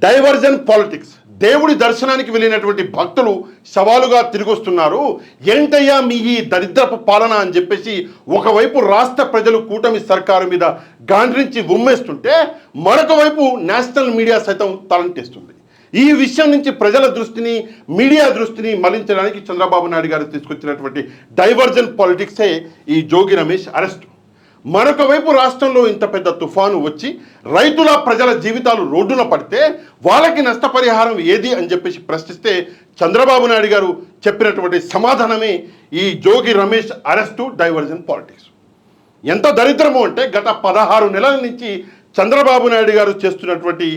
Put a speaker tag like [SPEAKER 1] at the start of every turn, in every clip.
[SPEAKER 1] Diversion politics. దేవుడి దర్శనానికి వెళ్ళినటువంటి భక్తులు సవాలుగా తిరిగొస్తున్నారు. ఏంటయ్యా మీ ఈ దరిద్రపు పాలన అని చెప్పేసి ఒకవైపు రాష్ట్ర ప్రజలు కూటమి సర్కారు మీద గాండ్రించి ఉమ్మేస్తుంటే మరొక వైపు నేషనల్ మీడియా సైతం తలంటేస్తుంది. ఈ విషయం నుంచి ప్రజల దృష్టిని, మీడియా దృష్టిని మళ్లించడానికి చంద్రబాబు నాయుడు గారు తీసుకొచ్చినటువంటి డైవర్జన్ పాలిటిక్సే ఈ జోగి రమేష్ అరెస్టు. మరొక వైపు రాష్ట్రంలో ఇంత పెద్ద తుఫాను వచ్చి రైతుల ప్రజల జీవితాలు రోడ్డున పడితే వాళ్ళకి నష్టపరిహారం ఏది అని చెప్పేసి ప్రశ్నిస్తే చంద్రబాబు నాయుడు గారు చెప్పినటువంటి సమాధానమే ఈ Jogi Ramesh arrest, diversion politics. ఎంత దరిద్రమో అంటే గత 16 నెలల నుంచి చంద్రబాబు నాయుడు గారు చేస్తున్నటువంటి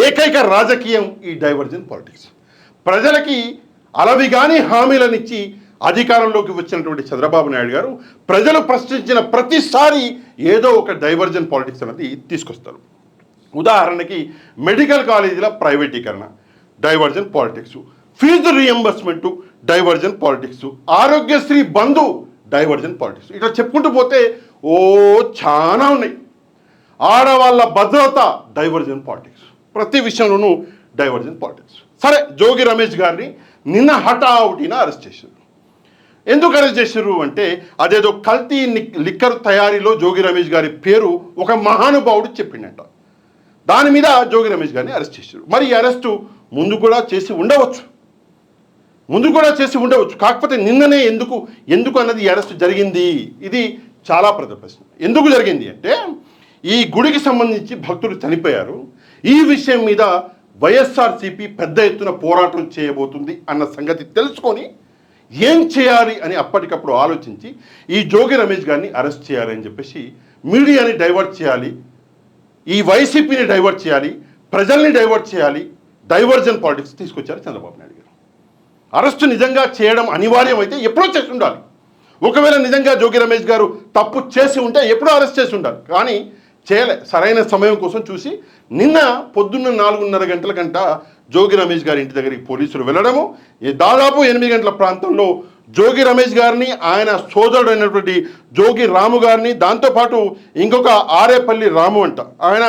[SPEAKER 1] ఏకైక రాజకీయం ఈ డైవర్జన్ పాలిటిక్స్. ప్రజలకి అలవిగాని హామీలనిచ్చి అధికారంలోకి వచ్చినటువంటి చంద్రబాబు నాయుడు గారు ప్రజలు ప్రశ్నించిన ప్రతిసారి ఏదో ఒక డైవర్జన్ పాలిటిక్స్ అనేది తీసుకొస్తారు. ఉదాహరణకి మెడికల్ కాలేజీల ప్రైవేటీకరణ, diversion politics, fee reimbursement, diversion politics, Aarogyasri Bandhu, diversion politics. ఇట్లా చెప్పుకుంటూ పోతే చాలా ఉన్నాయి. ఆడవాళ్ళ భద్రత, డైవర్జన్ పాలిటిక్స్. ప్రతి విషయంలోనూ డైవర్జన్ పాలిటిక్స్. సరే, జోగి రమేష్ గారిని నిన్న హఠావుటిన అరెస్ట్ చేశారు. ఎందుకు అరెస్ట్ చేశారు అంటే అదేదో కల్తీ లిక్కర్ తయారీలో జోగి రమేష్ గారి పేరు ఒక మహానుభావుడు చెప్పిండట. దాని మీద జోగి రమేష్ గారిని అరెస్ట్ చేశారు. మరి ఈ అరెస్టు ముందు కూడా చేసి ఉండవచ్చు. కాకపోతే నిన్ననే ఎందుకు అన్నది ఈ అరెస్టు జరిగింది? ఇది చాలా పెద్ద ప్రశ్న. ఎందుకు జరిగింది అంటే ఈ గుడికి సంబంధించి భక్తులు చనిపోయారు. ఈ విషయం మీద వైఎస్ఆర్సీపీ పెద్ద ఎత్తున పోరాటం చేయబోతుంది అన్న సంగతి తెలుసుకొని ఏం చేయాలి అని అప్పటికప్పుడు ఆలోచించి ఈ జోగి రమేష్ గారిని అరెస్ట్ చేయాలి అని చెప్పేసి మీడియాని డైవర్ట్ చేయాలి, ఈ వైసీపీని డైవర్ట్ చేయాలి, ప్రజల్ని డైవర్ట్ చేయాలి, డైవర్జన్ పాలిటిక్స్ తీసుకొచ్చారు చంద్రబాబు నాయుడు గారు. అరెస్టు నిజంగా చేయడం అనివార్యం అయితే ఎప్పుడో చేసి ఉండాలి. ఒకవేళ నిజంగా జోగి రమేష్ గారు తప్పు చేసి ఉంటే ఎప్పుడో అరెస్ట్ చేసి ఉండాలి. కానీ చేయలే. సరైన సమయం కోసం చూసి నిన్న పొద్దున్న 4:30 గంటల గంట జోగి రమేష్ గారి ఇంటి దగ్గరికి పోలీసులు వెళ్ళడము, దాదాపు 8 గంటల ప్రాంతంలో జోగి రమేష్ గారిని, ఆయన సోదరుడు అయినటువంటి జోగి రాము గారిని, దాంతోపాటు ఇంకొక ఆరేపల్లి రాము అంట, ఆయన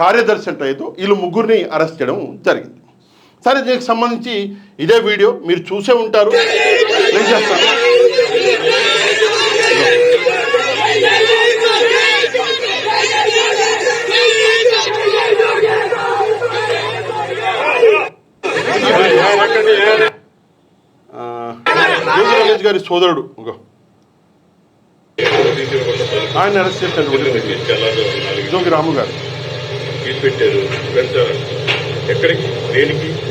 [SPEAKER 1] కార్యదర్శి అంట, ఏదో వీళ్ళు ముగ్గురిని అరెస్ట్ చేయడం జరిగింది. సరే, దీనికి సంబంధించి ఇదే వీడియో మీరు చూసే ఉంటారు. నేను చేస్తాను. జోగి రమేష్ గారి సోదరుడు ఆయన అరెస్ట్ చేశారు. జోగి రాము గారు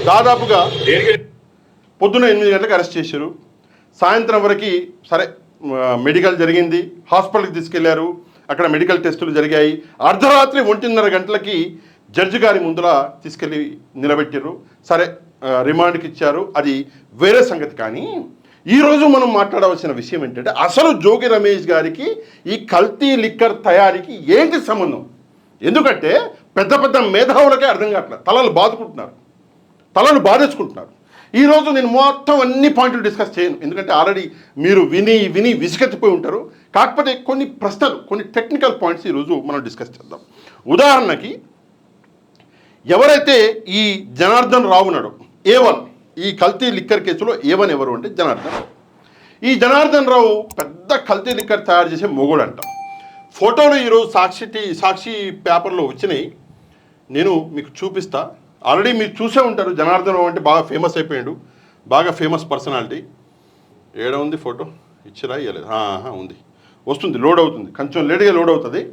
[SPEAKER 1] దాదాపుగా పొద్దున 8 గంటలకు అరెస్ట్ చేశారు. సాయంత్రం వరకు సరే మెడికల్ జరిగింది, హాస్పిటల్కి తీసుకెళ్లారు, అక్కడ మెడికల్ టెస్టులు జరిగాయి. అర్ధరాత్రి 1:30 గంటలకి జడ్జి గారి ముందర తీసుకెళ్ళి నిలబెట్టారు. సరే, రిమాండ్కి ఇచ్చారు, అది వేరే సంగతి. కానీ ఈరోజు మనం మాట్లాడవలసిన విషయం ఏంటంటే అసలు జోగి రమేష్ గారికి ఈ కల్తీ లిక్కర్ తయారీకి ఏంటి సంబంధం? ఎందుకంటే పెద్ద పెద్ద మేధావులకే అర్థం కావట్లేదు, తలలు బాధేసుకుంటున్నారు. ఈరోజు నేను మొత్తం అన్ని పాయింట్లు డిస్కస్ చేయను, ఎందుకంటే ఆల్రెడీ మీరు విని విసుగెత్తిపోయి ఉంటారు. కాకపోతే కొన్ని ప్రశ్నలు, కొన్ని టెక్నికల్ పాయింట్స్ ఈరోజు మనం డిస్కస్ చేద్దాం. ఉదాహరణకి ఎవరైతే ఈ జనార్దన్ రావు ఉన్నాడో, A1, ఈ కల్తీ లిక్కర్ కేసులో A1 ఎవరు అంటే జనార్దన్ రావు. ఈ జనార్దన్ రావు పెద్ద కల్తీ లిక్కర్ తయారు చేసే మొగుడు అంట. ఫోటోలు ఈరోజు సాక్షి పేపర్లో వచ్చినాయి, నేను మీకు చూపిస్తా. ఆల్రెడీ మీరు చూసే ఉంటారు. జనార్దన్ రావు అంటే బాగా ఫేమస్ అయిపోయాడు, బాగా ఫేమస్ పర్సనాలిటీ. ఏడ ఉంది ఫోటో? ఇచ్చిరా? ఇవ్వలేదు. ఉంది, వస్తుంది, లోడ్ అవుతుంది, కొంచెం లేట్గా లోడ్ అవుతుంది.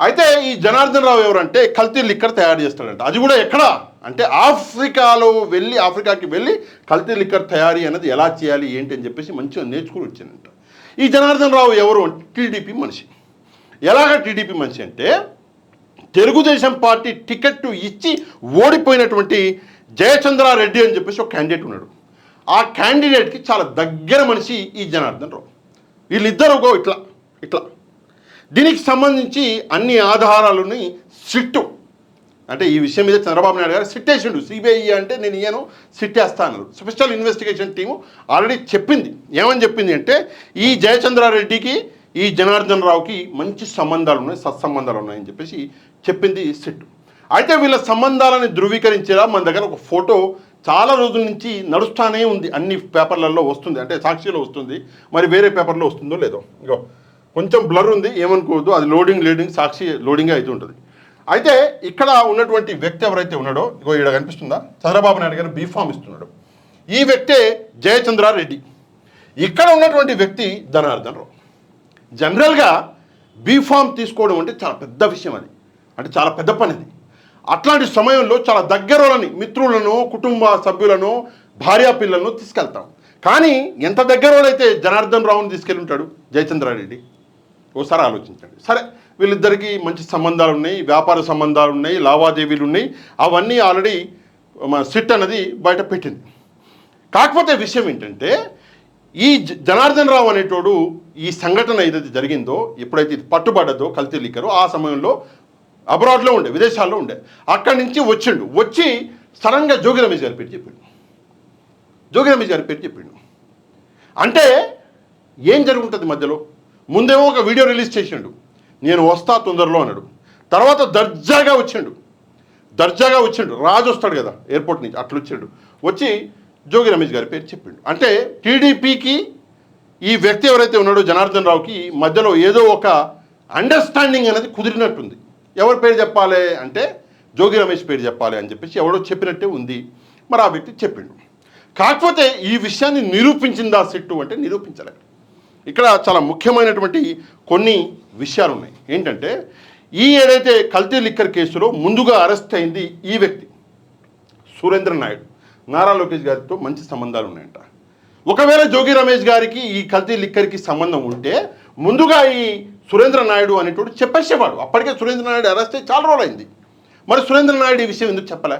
[SPEAKER 1] అయితే ఈ జనార్దన్ రావు ఎవరంటే కల్తీ లిక్కర్ తయారు చేస్తాడంట. అది కూడా ఎక్కడ అంటే ఆఫ్రికాకి వెళ్ళి కల్తీ లిక్కర్ తయారీ అనేది ఎలా చేయాలి ఏంటి అని చెప్పేసి మంచిగా నేర్చుకుని వచ్చిందంట. ఈ జనార్దన్ రావు ఎవరు అంటే టీడీపీ మనిషి. ఎలాగ టీడీపీ మనిషి అంటే తెలుగుదేశం పార్టీ టికెట్ ఇచ్చి ఓడిపోయినటువంటి జయచంద్రారెడ్డి అని చెప్పేసి ఒక క్యాండిడేట్ ఉన్నాడు. ఆ క్యాండిడేట్కి చాలా దగ్గర మనిషి ఈ జనార్దన్ రావు. వీళ్ళిద్దరూ ఇట్లా దీనికి సంబంధించి అన్ని ఆధారాలని సిట్టు, అంటే ఈ విషయం మీద చంద్రబాబు నాయుడు గారు సిట్ వేసిండు. సిబిఐ అంటే నేను ఇయ్యను, సిట్ వేస్తా అన్నారు. స్పెషల్ ఇన్వెస్టిగేషన్ టీము ఆల్రెడీ చెప్పింది. ఏమని చెప్పింది అంటే ఈ జయచంద్రారెడ్డికి ఈ జనార్దన్ రావుకి మంచి సంబంధాలు ఉన్నాయి, సత్సంబంధాలు ఉన్నాయని చెప్పేసి చెప్పింది సిట్. అయితే వీళ్ళ సంబంధాలని ధృవీకరించేలా మన దగ్గర ఒక ఫోటో చాలా రోజుల నుంచి నడుస్తూనే ఉంది, అన్ని పేపర్లలో వస్తుంది, అంటే సాక్షిలో వస్తుంది, మరి వేరే పేపర్లో వస్తుందో లేదో. ఇగో కొంచెం బ్లర్ ఉంది, ఏమనుకోవద్దు, అది లోడింగ్ సాక్షి లోడింగ్ అయితే ఉంటుంది. అయితే ఇక్కడ ఉన్నటువంటి వ్యక్తి ఎవరైతే ఉన్నాడో, ఇగో ఇక్కడ కనిపిస్తుందా, చంద్రబాబు నాయుడు గారు బీఫామ్ ఇస్తున్నాడు. ఈ వ్యక్తే జయచంద్రారెడ్డి. ఇక్కడ ఉన్నటువంటి వ్యక్తి జనార్దన్ రావు. జనరల్గా బీఫామ్ తీసుకోవడం అంటే చాలా పెద్ద విషయం, అది అంటే చాలా పెద్ద పని అది. అట్లాంటి సమయంలో చాలా దగ్గరని మిత్రులను, కుటుంబ సభ్యులను, భార్యా పిల్లలను తీసుకెళ్తాం. కానీ ఎంత దగ్గరోడైతే జనార్దన్ రావుని తీసుకెళ్ళి ఉంటాడు జయచంద్రారెడ్డి, ఓసారి ఆలోచించండి. సరే, వీళ్ళిద్దరికీ మంచి సంబంధాలు ఉన్నాయి, వ్యాపార సంబంధాలు ఉన్నాయి, లావాదేవీలు ఉన్నాయి, అవన్నీ ఆల్రెడీ సిట్ అన్నది బయట పెట్టింది. కాకపోతే విషయం ఏంటంటే, ఈ జనార్దన్ రావు అనేటోడు ఈ సంఘటన ఏదైతే జరిగిందో, ఎప్పుడైతే ఇది పట్టుబడ్డదో కల్తీ లిక్కరు, ఆ సమయంలో అబ్రాడ్లో ఉండే, విదేశాల్లో ఉండే, అక్కడి నుంచి వచ్చి సడన్గా జోగి రమేష్ గారి పేరు చెప్పిండు. అంటే ఏం జరుగుతుంది మధ్యలో? ముందేమో ఒక వీడియో రిలీజ్ చేసిండు, నేను వస్తా తొందరలో అన్నాడు. తర్వాత దర్జాగా వచ్చిండు, రాజు వస్తాడు కదా ఎయిర్పోర్ట్ నుంచి, అట్లా వచ్చి జోగి రమేష్ గారి పేరు చెప్పిండు. అంటే టీడీపీకి ఈ వ్యక్తి ఎవరైతే ఉన్నాడో జనార్దన్ రావుకి మధ్యలో ఏదో ఒక అండర్స్టాండింగ్ అనేది కుదిరినట్టుంది. ఎవరి పేరు చెప్పాలి అంటే జోగి రమేష్ పేరు చెప్పాలి అని చెప్పేసి ఎవడో చెప్పినట్టే ఉంది. మరి ఆ వ్యక్తి చెప్పిండు. కాకపోతే ఈ విషయాన్ని నిరూపించిందా సిట్టు అంటే నిరూపించలేదు. ఇక్కడ చాలా ముఖ్యమైనటువంటి కొన్ని విషయాలు ఉన్నాయి. ఏంటంటే, ఈ ఏదైతే కల్తీ లిక్కర్ కేసులో ముందుగా అరెస్ట్ అయింది ఈ వ్యక్తి సురేంద్ర నాయుడు, నారా లోకేష్ గారితో మంచి సంబంధాలు ఉన్నాయంట. ఒకవేళ జోగి రమేష్ గారికి ఈ కల్తీ లిక్కర్కి సంబంధం ఉంటే ముందుగా ఈ సురేంద్ర నాయుడు అనేటోడు చెప్పేసేవాడు. అప్పటికే సురేంద్ర నాయుడు అరెస్ట్ అయ్యి చాలా రోజులు అయింది. మరి సురేంద్ర నాయుడు ఈ విషయం ఎందుకు చెప్పలే?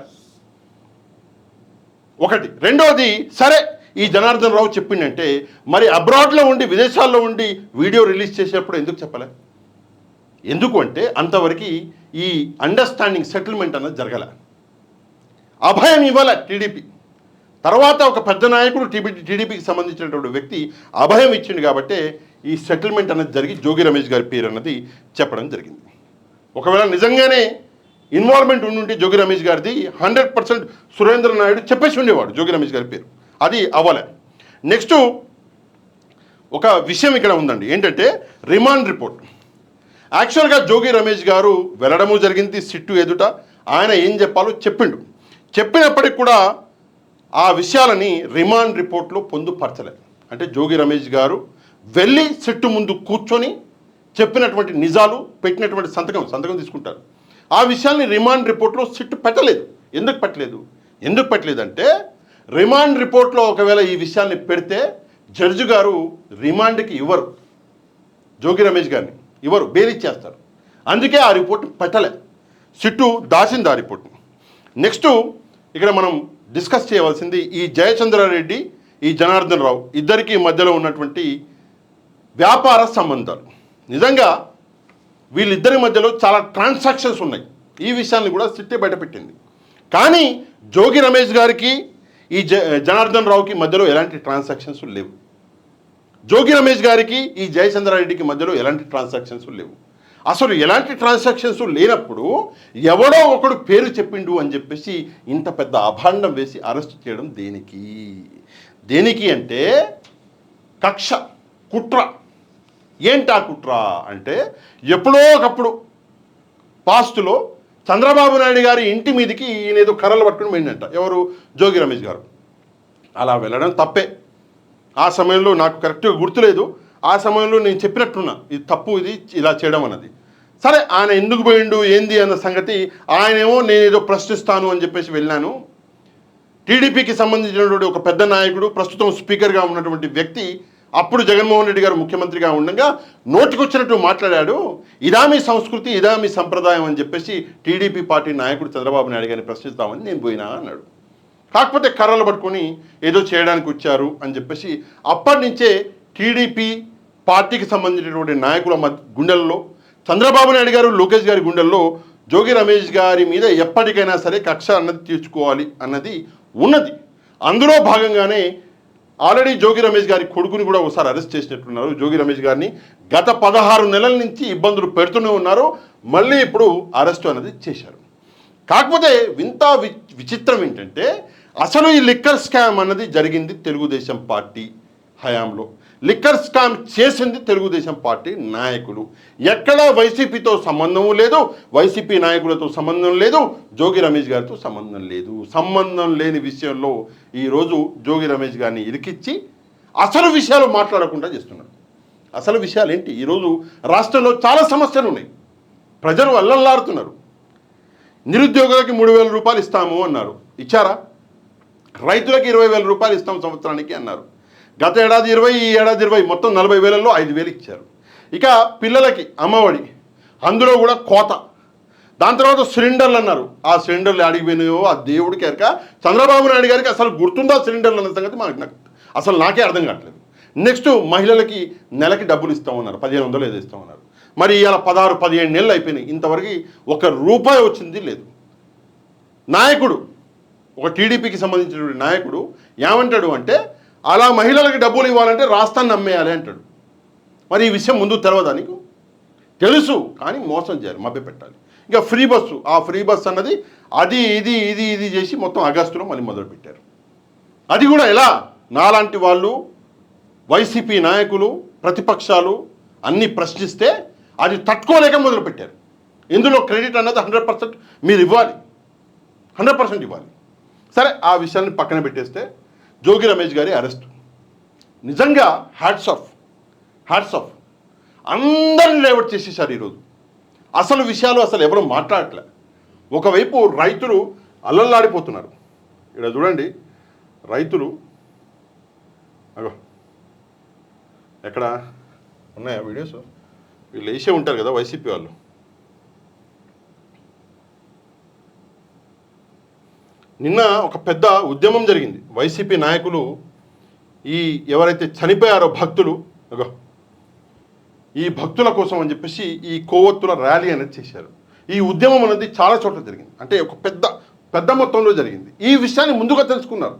[SPEAKER 1] ఒకటి. రెండవది, సరే ఈ జనార్దన్ రావు చెప్పిండంటే మరి అబ్రాడ్లో ఉండి, విదేశాల్లో ఉండి వీడియో రిలీజ్ చేసేటప్పుడు ఎందుకు చెప్పలే? ఎందుకు అంటే అంతవరకు ఈ అండర్స్టాండింగ్ సెటిల్మెంట్ అన్నది జరగలే. అభయం ఇవ్వాల టీడీపీ. తర్వాత ఒక పెద్ద నాయకుడు టీడీపీకి సంబంధించినటువంటి వ్యక్తి అభయం ఇచ్చింది కాబట్టి ఈ సెటిల్మెంట్ అనేది జరిగి జోగి రమేష్ గారి పేరు అన్నది చెప్పడం జరిగింది. ఒకవేళ నిజంగానే ఇన్వాల్వ్మెంట్ ఉండి జోగి రమేష్ గారిది 100% సురేంద్ర నాయుడు చెప్పేసి ఉండేవాడు జోగి రమేష్ గారి పేరు. అది అవ్వలే. నెక్స్ట్ ఒక విషయం ఇక్కడ ఉందండి. ఏంటంటే రిమాండ్ రిపోర్ట్. యాక్చువల్గా జోగి రమేష్ గారు వెళ్ళడము జరిగింది సిట్టు ఎదుట. ఆయన ఏం చెప్పాలో చెప్పినప్పటికి కూడా ఆ విషయాలని రిమాండ్ రిపోర్ట్లో పొందుపరచలేదు. అంటే జోగి రమేష్ గారు వెళ్ళి సిట్టు ముందు కూర్చొని చెప్పినటువంటి నిజాలు, పెట్టినటువంటి సంతకం తీసుకుంటారు. ఆ విషయాన్ని రిమాండ్ రిపోర్ట్లో సిట్టు పెట్టలేదు. ఎందుకు పెట్టలేదంటే రిమాండ్ రిపోర్ట్లో ఒకవేళ ఈ విషయాన్ని పెడితే జడ్జి గారు రిమాండ్కి ఇవ్వరు, జోగి రమేష్ గారిని ఇవ్వరు, బెయిల్ ఇచ్చేస్తారు. అందుకే ఆ రిపోర్ట్ పెట్టలే. సిట్టు దాచింది ఆ రిపోర్ట్ని. నెక్స్ట్ ఇక్కడ మనం డిస్కస్ చేయవలసింది ఈ జయచంద్రారెడ్డి, ఈ జనార్దన్ రావు ఇద్దరికి మధ్యలో ఉన్నటువంటి వ్యాపార సంబంధాలు. నిజంగా వీళ్ళిద్దరి మధ్యలో చాలా ట్రాన్సాక్షన్స్ ఉన్నాయి. ఈ విషయాన్ని కూడా సిట్టే బయటపెట్టింది. కానీ జోగి రమేష్ గారికి ఈ జనార్దన్ రావుకి మధ్యలో ఎలాంటి ట్రాన్సాక్షన్స్ లేవు. జోగి రమేష్ గారికి ఈ జయచంద్రారెడ్డికి మధ్యలో ఎలాంటి ట్రాన్సాక్షన్స్ లేవు. అసలు ఎలాంటి ట్రాన్సాక్షన్స్ లేనప్పుడు ఎవడో ఒకడు పేరు చెప్పిండు అని చెప్పేసి ఇంత పెద్ద అభాండం వేసి అరెస్ట్ చేయడం దేనికి అంటే కక్ష, కుట్ర. ఏంటా కుట్ర అంటే, ఎప్పుడో ఒకప్పుడు పాస్టులో చంద్రబాబు నాయుడు గారి ఇంటి మీదకి ఈయన ఏదో కర్రలు పట్టుకుని పోయిందంట. ఎవరు? జోగి రమేష్ గారు. అలా వెళ్ళడం తప్పే. ఆ సమయంలో నాకు కరెక్ట్గా గుర్తులేదు. ఆ సమయంలో నేను చెప్పినట్టున్నా ఇది తప్పు, ఇది ఇలా చేయడం అన్నది. సరే, ఆయన ఎందుకు పోయిండు ఏంది అన్న సంగతి ఆయనేమో నేనేదో ప్రశ్నిస్తాను అని చెప్పేసి వెళ్ళాను. టీడీపీకి సంబంధించినటువంటి ఒక పెద్ద నాయకుడు, ప్రస్తుతం స్పీకర్గా ఉన్నటువంటి వ్యక్తి, అప్పుడు జగన్మోహన్ రెడ్డి గారు ముఖ్యమంత్రిగా ఉండగా నోటికొచ్చినట్టు మాట్లాడాడు. ఇదా మీ సంస్కృతి, ఇదా మీ సంప్రదాయం అని చెప్పేసి టీడీపీ పార్టీ నాయకుడు చంద్రబాబు నాయుడు గారిని ప్రశ్నిస్తామని నేను పోయినా అన్నాడు. కాకపోతే కర్రలు పట్టుకొని ఏదో చేయడానికి వచ్చారు అని చెప్పేసి అప్పటి నుంచే టీడీపీ పార్టీకి సంబంధించినటువంటి నాయకుల గుండెల్లో, చంద్రబాబు నాయుడు గారు, లోకేష్ గారి గుండెల్లో జోగి రమేష్ గారి మీద ఎప్పటికైనా సరే కక్ష అన్నది తీర్చుకోవాలి అన్నది ఉన్నది. అందులో భాగంగానే ఆల్రెడీ జోగి రమేష్ గారి కొడుకుని కూడా ఒకసారి అరెస్ట్ చేసినట్టున్నారు. జోగి రమేష్ గారిని గత 16 నెలల నుంచి ఇబ్బందులు పెడుతూనే ఉన్నారు. మళ్ళీ ఇప్పుడు అరెస్టు అనేది చేశారు. కాకపోతే విచిత్రం ఏంటంటే అసలు ఈ లిక్కర్ స్కామ్ అన్నది జరిగింది తెలుగుదేశం పార్టీ హయాంలో. లిక్కర్ స్కామ్ చేసింది తెలుగుదేశం పార్టీ నాయకులు. ఎక్కడా వైసీపీతో సంబంధం లేదు, వైసీపీ నాయకులతో సంబంధం లేదు, జోగి రమేష్ గారితో సంబంధం లేదు. సంబంధం లేని విషయంలో ఈరోజు జోగి రమేష్ గారిని ఇరికిచ్చి అసలు విషయాలు మాట్లాడకుండా చేస్తున్నారు. అసలు విషయాలు ఏంటి? ఈరోజు రాష్ట్రంలో చాలా సమస్యలు ఉన్నాయి, ప్రజలు అల్లల్లాడుతున్నారు. నిరుద్యోగులకి 3,000 రూపాయలు ఇస్తాము అన్నారు, ఇచ్చారా? రైతులకి 20,000 రూపాయలు ఇస్తాం సంవత్సరానికి అన్నారు. గత ఏడాది 20, ఈ ఏడాది 20, మొత్తం 40,000లో 5,000 ఇచ్చారు. ఇక పిల్లలకి అమ్మఒడి, అందులో కూడా కోత. దాని తర్వాత సిలిండర్లు అన్నారు, ఆ సిలిండర్లు అడిగిపోయినాయో ఆ దేవుడికి ఎరక. చంద్రబాబు నాయుడు గారికి అసలు గుర్తుందా సిలిండర్లు అన్న సంగతి నాకే అర్థం కావట్లేదు. నెక్స్ట్ మహిళలకి నెలకి డబ్బులు ఇస్తామన్నారు, 1,500 ఏదో ఇస్తామన్నారు. మరి ఇలా 16-17 నెలలు అయిపోయినాయి, ఇంతవరకు ₹1 వచ్చింది లేదు. నాయకుడు, ఒక టీడీపీకి సంబంధించినటువంటి నాయకుడు ఏమంటాడు అంటే, అలా మహిళలకు డబ్బులు ఇవ్వాలంటే రాష్ట్రాన్ని అమ్మేయాలి అంటాడు. మరి ఈ విషయం ముందు తెలియదా నీకు? తెలుసు, కానీ మోసం చేయాలి, మభ్యపెట్టాలి. ఇంకా ఫ్రీ బస్సు, ఆ ఫ్రీ బస్సు అన్నది అది ఇది చేసి మొత్తం ఆగస్టులో మళ్ళీ మొదలుపెట్టారు. అది కూడా ఎలా? నాలాంటి వాళ్ళు, వైసీపీ నాయకులు, ప్రతిపక్షాలు అన్నీ ప్రశ్నిస్తే అది తట్టుకోలేక మొదలుపెట్టారు. ఇందులో క్రెడిట్ అన్నది 100% మీరు ఇవ్వాలి, 100% ఇవ్వాలి. సరే, ఆ విషయాన్ని పక్కన పెట్టేస్తే జోగి రమేష్ గారి అరెస్ట్ నిజంగా హ్యాట్స్ ఆఫ్. అందరిని లేవట్ చేసేసారు ఈరోజు. అసలు విషయాలు అసలు ఎవరు మాట్లాడట్లే. ఒకవైపు రైతులు అల్లల్లాడిపోతున్నారు. ఇక్కడ చూడండి, రైతులు అగో ఎక్కడ ఉన్నాయా వీడియోస్? వీళ్ళు వేసే ఉంటారు కదా వైసీపీ వాళ్ళు. నిన్న ఒక పెద్ద ఉద్యమం జరిగింది. వైసీపీ నాయకులు ఎవరైతే చనిపోయారో భక్తులు, ఈ భక్తుల కోసం అని చెప్పేసి ఈ కొవ్వొత్తుల ర్యాలీ అనేది చేశారు. ఈ ఉద్యమం అనేది చాలా చోట్ల జరిగింది, అంటే ఒక పెద్ద మొత్తంలో జరిగింది. ఈ విషయాన్ని ముందుగా తెలుసుకున్నారు.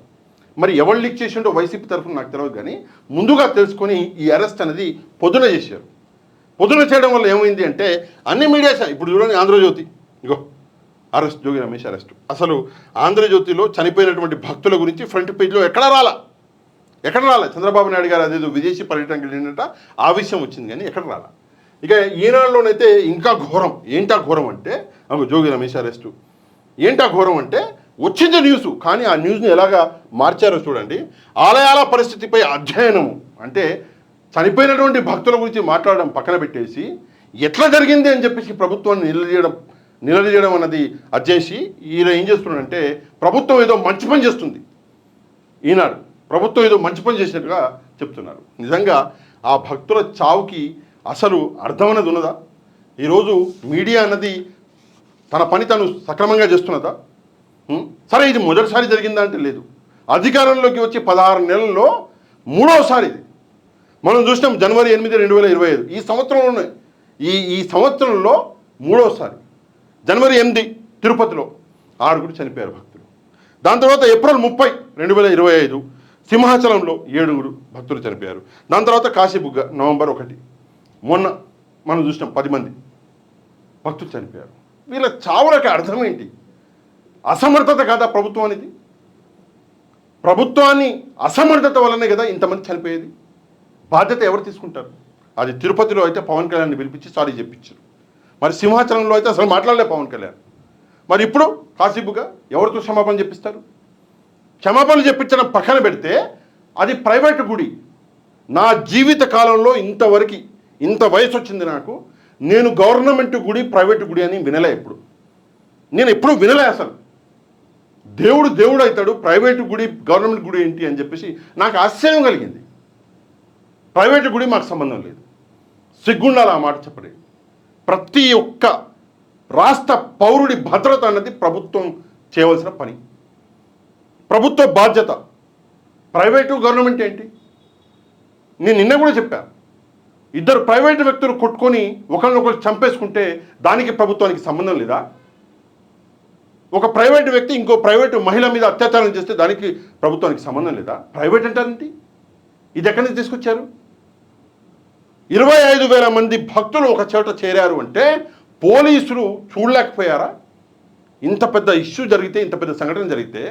[SPEAKER 1] మరి ఎవరు లీక్ చేసిండో వైసీపీ తరఫున నాకు తెలియదు, కానీ ముందుగా తెలుసుకొని ఈ అరెస్ట్ అనేది పొద్దున చేశారు. పొద్దున చేయడం వల్ల ఏమైంది అంటే అన్ని మీడియా, ఇప్పుడు చూడండి ఆంధ్రజ్యోతి, అరెస్ట్, జోగి రమేష్ అరెస్ట్. అసలు ఆంధ్రజ్యోతిలో చనిపోయినటువంటి భక్తుల గురించి ఫ్రంట్ పేజ్లో ఎక్కడ రాలా. చంద్రబాబు నాయుడు గారు అదేదో విదేశీ పర్యటనకి వెళ్ళినట్ట ఆ విషయం వచ్చింది, కానీ ఎక్కడ రాలా. ఇక ఈనాడులోనైతే ఇంకా ఘోరం. ఏంటా ఘోరం అంటే జోగి రమేష్ అరెస్టు. ఏంటా ఘోరం అంటే వచ్చింది న్యూస్, కానీ ఆ న్యూస్ని ఎలాగా మార్చారో చూడండి. ఆలయాల పరిస్థితిపై అధ్యయనం అంటే చనిపోయినటువంటి భక్తుల గురించి మాట్లాడడం పక్కన పెట్టేసి ఎట్లా జరిగింది అని చెప్పేసి ప్రభుత్వాన్ని నిలదీయడం అన్నది అధ్యేసి ఈయన ఏం చేస్తున్నాడంటే ప్రభుత్వం ఏదో మంచి పని చేస్తుంది. ఈనాడు ప్రభుత్వం ఏదో మంచి పని చేసినట్టుగా చెప్తున్నారు. నిజంగా ఆ భక్తుల చావుకి అసలు అర్థం అన్నది ఉన్నదా? ఈరోజు మీడియా అన్నది తన పని తను సక్రమంగా చేస్తున్నదా? సరే, ఇది మొదటిసారి జరిగిందా అంటే లేదు. అధికారంలోకి వచ్చి 16 నెలల్లో 3వసారి ఇది. మనం చూసినాం జనవరి 8, 2025 ఈ సంవత్సరంలోనే, ఈ సంవత్సరంలో 3వసారి. జనవరి 8 తిరుపతిలో 6 చనిపోయారు భక్తులు. దాని తర్వాత ఏప్రిల్ 30, 2025 సింహాచలంలో 7 భక్తులు చనిపోయారు. దాని తర్వాత కాశీబుగ్గ నవంబర్ 1. మొన్న మనం చూసినాం 10 మంది భక్తులు చనిపోయారు. వీళ్ళ చావులకి అర్థం ఏంటి? అసమర్థత కాదా ప్రభుత్వానికి? ప్రభుత్వాన్ని అసమర్థత వల్లనే కదా ఇంతమంది చనిపోయేది. బాధ్యత ఎవరు తీసుకుంటారు? అది తిరుపతిలో అయితే పవన్ కళ్యాణ్ని పిలిపించి సారీ చెప్పించారు. మరి సింహాచలంలో అయితే అసలు మాట్లాడలే పవన్ కళ్యాణ్. మరి ఇప్పుడు కాశీబుగా ఎవరితో క్షమాపణ చెప్పిస్తారు? క్షమాపణలు చెప్పించడం పక్కన పెడితే అది ప్రైవేటు గుడి. నా జీవిత కాలంలో ఇంతవరకు ఇంత వయసు వచ్చింది నాకు, నేను గవర్నమెంట్ గుడి ప్రైవేటు గుడి అని వినలే. నేను ఎప్పుడు వినలే. అసలు దేవుడు అవుతాడు, ప్రైవేటు గుడి గవర్నమెంట్ గుడి ఏంటి అని చెప్పేసి నాకు ఆశ్చర్యం కలిగింది. ప్రైవేటు గుడి మాకు సంబంధం లేదు. సిగ్గుండాలి ఆ మాట చెప్పడే. ప్రతి ఒక్క రాష్ట్ర పౌరుడి భద్రత అన్నది ప్రభుత్వం చేయవలసిన పని, ప్రభుత్వ బాధ్యత. ప్రైవేటు గవర్నమెంట్ ఏంటి? నేను నిన్న కూడా చెప్పాను, 2 ప్రైవేటు వ్యక్తులు కొట్టుకొని ఒకరినొకరు చంపేసుకుంటే దానికి ప్రభుత్వానికి సంబంధం లేదా? ఒక ప్రైవేటు వ్యక్తి ఇంకో ప్రైవేటు మహిళ మీద అత్యాచారం చేస్తే దానికి ప్రభుత్వానికి సంబంధం లేదా? ప్రైవేట్ అంటారేంటి? ఇది ఎక్కడి నుంచి తీసుకొచ్చారు? 25,000 మంది భక్తులు ఒక చోట చేరారు అంటే పోలీసులు చూడలేకపోయారా? ఇంత పెద్ద ఇష్యూ జరిగితే, ఇంత పెద్ద సంఘటన జరిగితే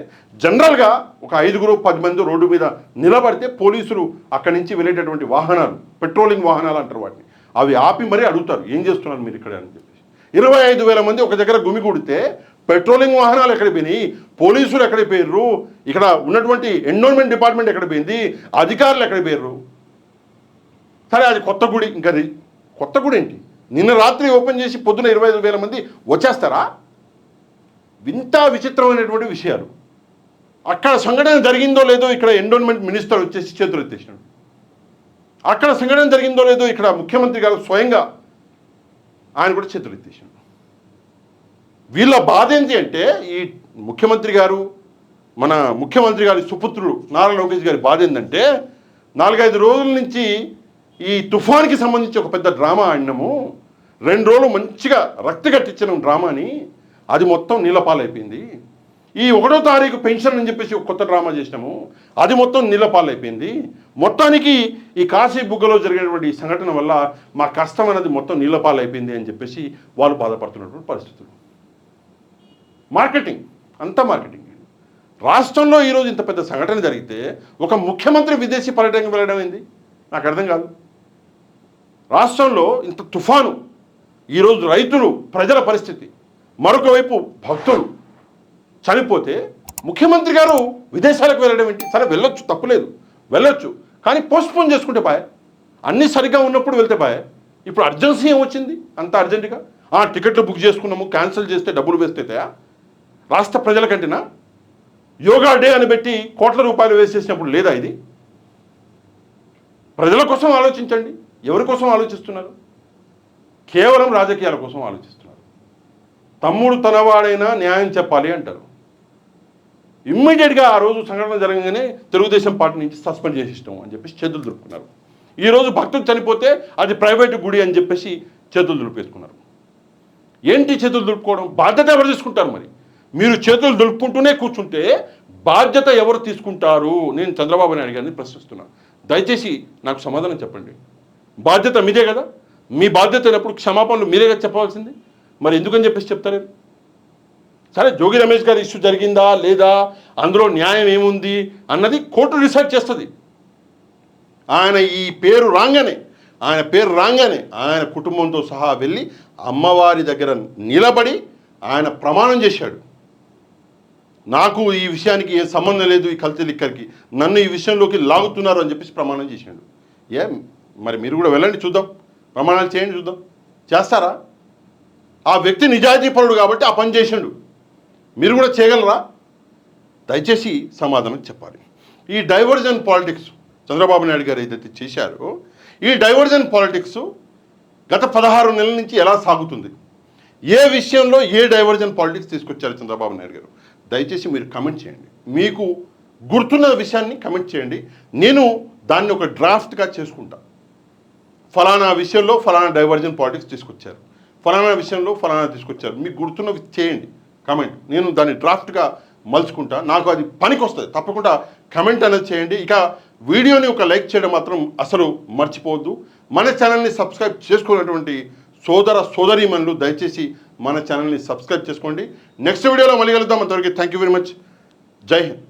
[SPEAKER 1] జనరల్గా ఒక 5-10 మంది రోడ్డు మీద నిలబడితే పోలీసులు అక్కడి నుంచి వెళ్ళేటటువంటి వాహనాలు, పెట్రోలింగ్ వాహనాలు అంటారు వాటిని, అవి ఆపి మరీ అడుగుతారు ఏం చేస్తున్నారు మీరు ఇక్కడ అని చెప్పేసి. 25,000 మంది ఒక దగ్గర గుమిగూడితే పెట్రోలింగ్ వాహనాలు ఎక్కడ పోయినాయి, పోలీసులు ఎక్కడ పోయారు, ఇక్కడ ఉన్నటువంటి ఎన్విరాన్మెంట్ డిపార్ట్మెంట్ ఎక్కడ పోయింది, అధికారులు ఎక్కడ పోయారు? సరే అది కొత్త గుడి, ఇంకా కొత్త గుడి ఏంటి, నిన్న రాత్రి ఓపెన్ చేసి పొద్దున 25,000 మంది వచ్చేస్తారా? వింత విచిత్రమైనటువంటి విషయాలు. అక్కడ సంఘటన జరిగిందో లేదో ఇక్కడ ఎన్విరాన్మెంట్ మినిస్టర్ వచ్చేసి చేతులు ఎత్తేసినాడు. అక్కడ సంఘటన జరిగిందో లేదో ఇక్కడ ముఖ్యమంత్రి గారు స్వయంగా ఆయన కూడా చేతులు ఎత్తేసాడు. వీళ్ళ బాధ ఏంటి అంటే, ఈ ముఖ్యమంత్రి గారు, మన ముఖ్యమంత్రి గారి సుపుత్రుడు నారా లోకేష్ గారి బాధ ఏంటంటే, 4-5 రోజుల నుంచి ఈ తుఫాన్కి సంబంధించి ఒక పెద్ద డ్రామా ఆడినాము, 2 రోజులు మంచిగా రక్తి కట్టించిన డ్రామాని, అది మొత్తం నీళ్ళపాలైపోయింది. ఈ 1వ తారీఖు పెన్షన్ అని చెప్పేసి ఒక కొత్త డ్రామా చేసినాము, అది మొత్తం నీళ్ళపాలైపోయింది. మొత్తానికి ఈ కాశీ బుగ్గలో జరిగినటువంటి ఈ సంఘటన వల్ల మా కష్టం అనేది మొత్తం నీళ్ళపాలైపోయింది అని చెప్పేసి వాళ్ళు బాధపడుతున్నటువంటి పరిస్థితులు. మార్కెటింగ్, అంతా మార్కెటింగ్. రాష్ట్రంలో ఈరోజు ఇంత పెద్ద సంఘటన జరిగితే ఒక ముఖ్యమంత్రి విదేశీ పర్యటనకు వెళ్ళడం ఏంది నాకు అర్థం కాదు. రాష్ట్రంలో ఇంత తుఫాను, ఈరోజు రైతులు, ప్రజల పరిస్థితి, మరొక వైపు భక్తులు చనిపోతే ముఖ్యమంత్రి గారు విదేశాలకు వెళ్ళడం ఏంటి? సరే వెళ్ళొచ్చు, తప్పులేదు, వెళ్ళొచ్చు, కానీ పోస్ట్పోన్ చేసుకుంటే పాయే. అన్నీ సరిగ్గా ఉన్నప్పుడు వెళ్తే పాయే. ఇప్పుడు అర్జెన్సీ ఏమొచ్చింది అంత అర్జెంటుగా? టికెట్లు బుక్ చేసుకున్నాము, క్యాన్సిల్ చేస్తే డబ్బులు వేస్తేతాయా? రాష్ట్ర ప్రజలకంటేనా? యోగా డే అని పెట్టి కోట్ల రూపాయలు వేసేసినప్పుడు లేదా ఇది? ప్రజల కోసం ఆలోచించండి. ఎవరి కోసం ఆలోచిస్తున్నారు? కేవలం రాజకీయాల కోసం ఆలోచిస్తున్నారు. తమ్ముడు తనవాడైనా న్యాయం చెప్పాలి అంటారు. ఇమ్మీడియట్గా ఆ రోజు సంఘటన జరగగానే తెలుగుదేశం పార్టీ నుంచి సస్పెండ్ చేసిస్తాం అని చెప్పేసి చేతులు దులుపుకున్నారు. ఈరోజు భక్తులు చనిపోతే అది ప్రైవేటు గుడి అని చెప్పేసి చేతులు దులిపేసుకున్నారు. ఏంటి చేతులు దులుపుకోవడం? బాధ్యత ఎవరు తీసుకుంటారు? మరి మీరు చేతులు దులుపుకుంటూనే కూర్చుంటే బాధ్యత ఎవరు తీసుకుంటారు? నేను చంద్రబాబు నాయుడు గారిని ప్రశ్నిస్తున్నాను. దయచేసి నాకు సమాధానం చెప్పండి. బాధ్యత మీదే కదా, మీ బాధ్యత అయినప్పుడు క్షమాపణలు మీరే కదా చెప్పవలసింది. మరి ఎందుకని చెప్పేసి చెప్తారు? సరే, జోగి రమేష్ గారి ఇష్యూ జరిగిందా లేదా, అందులో న్యాయం ఏముంది అన్నది కోర్టు డిసైడ్ చేస్తుంది. ఆయన ఈ పేరు రాగానే, ఆయన కుటుంబంతో సహా వెళ్ళి అమ్మవారి దగ్గర నిలబడి ఆయన ప్రమాణం చేశాడు. నాకు ఈ విషయానికి ఏం సంబంధం లేదు, ఈ కల్తీ లిక్కర్కి, నన్ను ఈ విషయంలోకి లాగుతున్నారు అని చెప్పేసి ప్రమాణం చేశాడు. మరి మీరు కూడా వెళ్ళండి, చూద్దాం, ప్రమాణాలు చేయండి, చూద్దాం. చేస్తారా? ఆ వ్యక్తి నిజాయితీపరుడు కాబట్టి ఆ పని చేశాడు. మీరు కూడా చేయగలరా? దయచేసి సమాధానం చెప్పాలి. ఈ డైవర్జన్ పాలిటిక్స్ చంద్రబాబు నాయుడు గారు ఏదైతే చేశారో, ఈ డైవర్జన్ పాలిటిక్స్ గత 16 నెలల నుంచి ఎలా సాగుతుంది, ఏ విషయంలో ఏ డైవర్జన్ పాలిటిక్స్ తీసుకొచ్చారు చంద్రబాబు నాయుడు గారు? దయచేసి మీరు కమెంట్ చేయండి. మీకు గుర్తున్న విషయాన్ని కమెంట్ చేయండి. నేను దాన్ని ఒక డ్రాఫ్ట్గా చేసుకుంటా. ఫలానా విషయంలో ఫలానా డైవర్జన్ పాలిటిక్స్ తీసుకొచ్చారు, ఫలానా విషయంలో ఫలానా తీసుకొచ్చారు, మీకు గుర్తున్నవి చేయండి కమెంట్. నేను దాన్ని డ్రాఫ్ట్గా మలుచుకుంటా. నాకు అది పనికి వస్తుంది. తప్పకుండా కమెంట్ అనేది చేయండి. ఇక వీడియోని ఒక లైక్ చేయడం మాత్రం అసలు మర్చిపోవద్దు. మన ఛానల్ని సబ్స్క్రైబ్ చేసుకున్నటువంటి సోదర సోదరీమణులు దయచేసి మన ఛానల్ని సబ్స్క్రైబ్ చేసుకోండి. నెక్స్ట్ వీడియోలో మళ్ళీ కలుద్దాం. అంతవరకు థ్యాంక్ యూ వెరీ మచ్. జై హింద్.